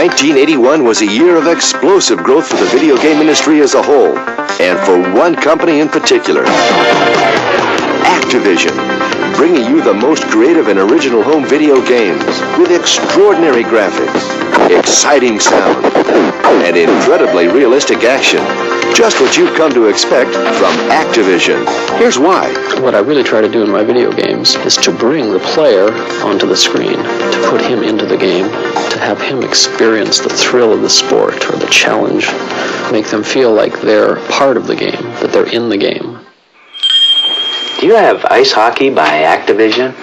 1981 was a year of explosive growth for the video game industry as a whole, and for one company in particular, Activision, bringing you the most creative and original home video games with extraordinary graphics, exciting sound, and incredibly realistic action. Just what you've come to expect from Activision. Here's why. What I really try to do in my video games is to bring the player onto the screen, to put him into the game, to have him experience the thrill of the sport or the challenge, make them feel like they're part of the game, that they're in the game. Do you have ice hockey by Activision?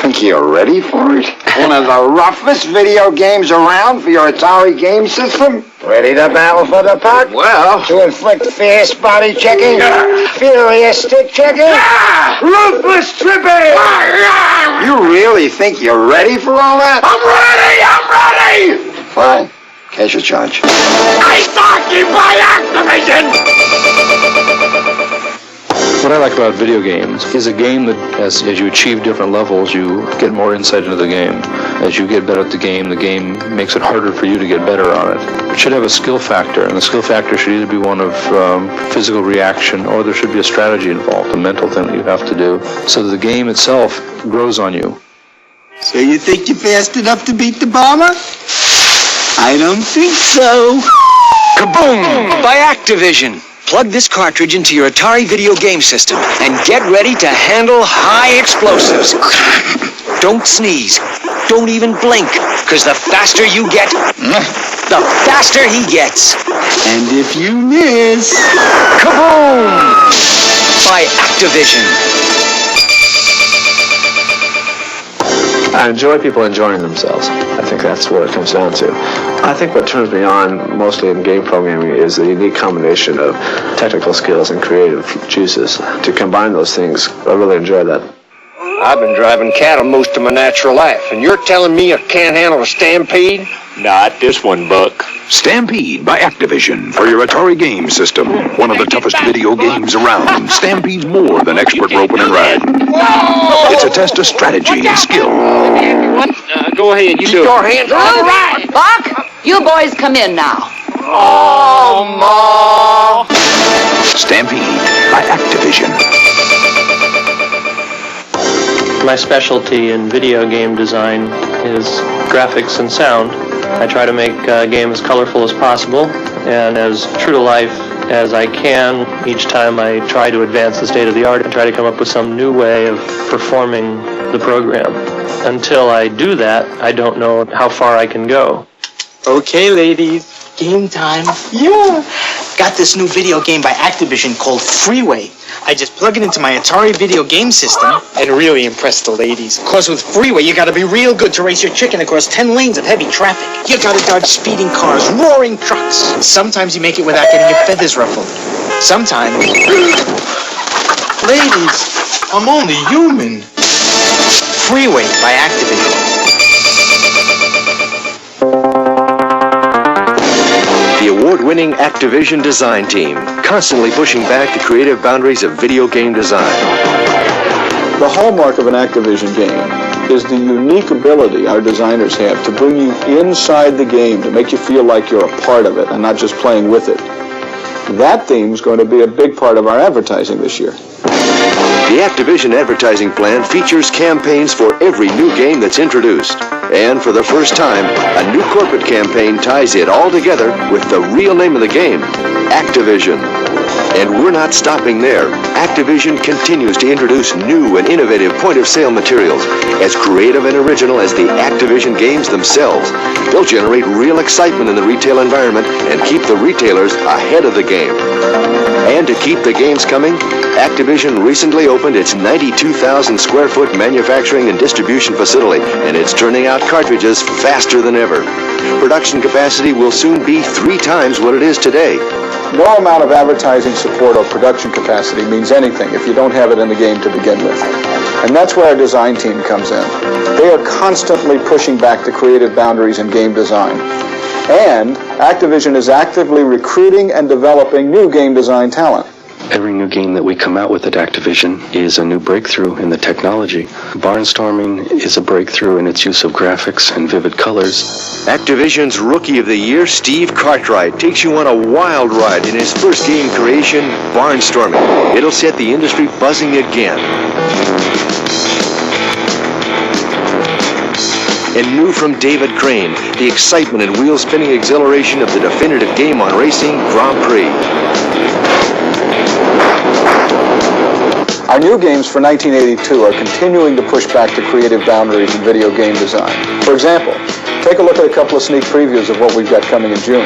Think you're ready for it? One of the roughest video games around for your Atari game system? Ready to battle for the puck? Well... To inflict fierce body checking? Furious stick checking? Ruthless tripping? You really think you're ready for all that? I'm ready! Fine. Cash your charge. Ice hockey by Activision! What I like about video games is a game that, as you achieve different levels, you get more insight into the game. As you get better at the game makes it harder for you to get better on it. It should have a skill factor, and the skill factor should either be one of physical reaction, or there should be a strategy involved, a mental thing that you have to do, so that the game itself grows on you. So you think you're fast enough to beat the bomber? I don't think so. Kaboom! By Activision. Plug this cartridge into your Atari video game system and get ready to handle high explosives. Don't sneeze. Don't even blink, because the faster you get, the faster he gets. And if you miss... Kaboom! By Activision. I enjoy people enjoying themselves. I think that's what it comes down to. I think what turns me on mostly in game programming is the unique combination of technical skills and creative juices. To combine those things, I really enjoy that. I've been driving cattle most of my natural life, and you're telling me I can't handle a stampede? Not this one, Buck. Stampede by Activision for your Atari game system. One of the toughest video games around. Stampede's more than expert roping and riding. It's a test of strategy and skill. Go ahead, you do it. Your hands on the right. Buck, you boys come in now. Oh, Ma! Stampede by Activision. My specialty in video game design is graphics and sound. I try to make a game as colorful as possible and as true to life as I can. Each time I try to advance the state of the art and try to come up with some new way of performing the program. Until I do that, I don't know how far I can go. Okay, ladies, game time. Yeah! Got this new video game by Activision called Freeway. I just plug it into my Atari video game system and really impress the ladies. Of course, with Freeway, you gotta be real good to race your chicken across 10 lanes of heavy traffic. You gotta dodge speeding cars, roaring trucks. Sometimes you make it without getting your feathers ruffled. Sometimes... Ladies, I'm only human. Freeway by Activision. The award-winning Activision design team, constantly pushing back the creative boundaries of video game design. The hallmark of an Activision game is the unique ability our designers have to bring you inside the game, to make you feel like you're a part of it and not just playing with it. That theme is going to be a big part of our advertising this year. The Activision advertising plan features campaigns for every new game that's introduced. And for the first time, a new corporate campaign ties it all together with the real name of the game, Activision. And we're not stopping there. Activision continues to introduce new and innovative point-of-sale materials, as creative and original as the Activision games themselves. They'll generate real excitement in the retail environment and keep the retailers ahead of the game. And to keep the games coming, Activision recently opened its 92,000 square foot manufacturing and distribution facility, and it's turning out cartridges faster than ever. Production capacity will soon be 3 times what it is today. No amount of advertising support or production capacity means anything if you don't have it in the game to begin with. And that's where our design team comes in. They are constantly pushing back the creative boundaries in game design. And Activision is actively recruiting and developing new game design talent. Every new game that we come out with at Activision is a new breakthrough in the technology. Barnstorming is a breakthrough in its use of graphics and vivid colors. Activision's Rookie of the Year, Steve Cartwright, takes you on a wild ride in his first game creation, Barnstorming. It'll set the industry buzzing again. And new from David Crane, the excitement and wheel-spinning exhilaration of the definitive game on racing, Grand Prix. Our new games for 1982 are continuing to push back the creative boundaries in video game design. For example, take a look at a couple of sneak previews of what we've got coming in June.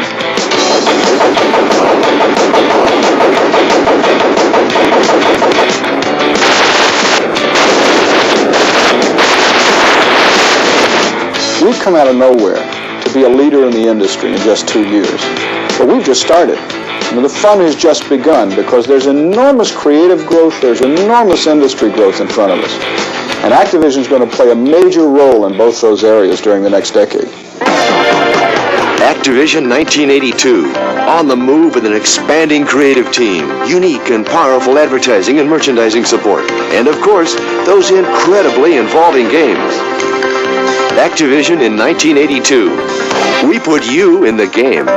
We've come out of nowhere to be a leader in the industry in just 2 years. But we've just started. I mean, the fun has just begun because there's enormous creative growth, there's enormous industry growth in front of us. And Activision's going to play a major role in both those areas during the next decade. Activision 1982, on the move with an expanding creative team, unique and powerful advertising and merchandising support, and of course, those incredibly involving games. Activision in 1982. We put you in the game.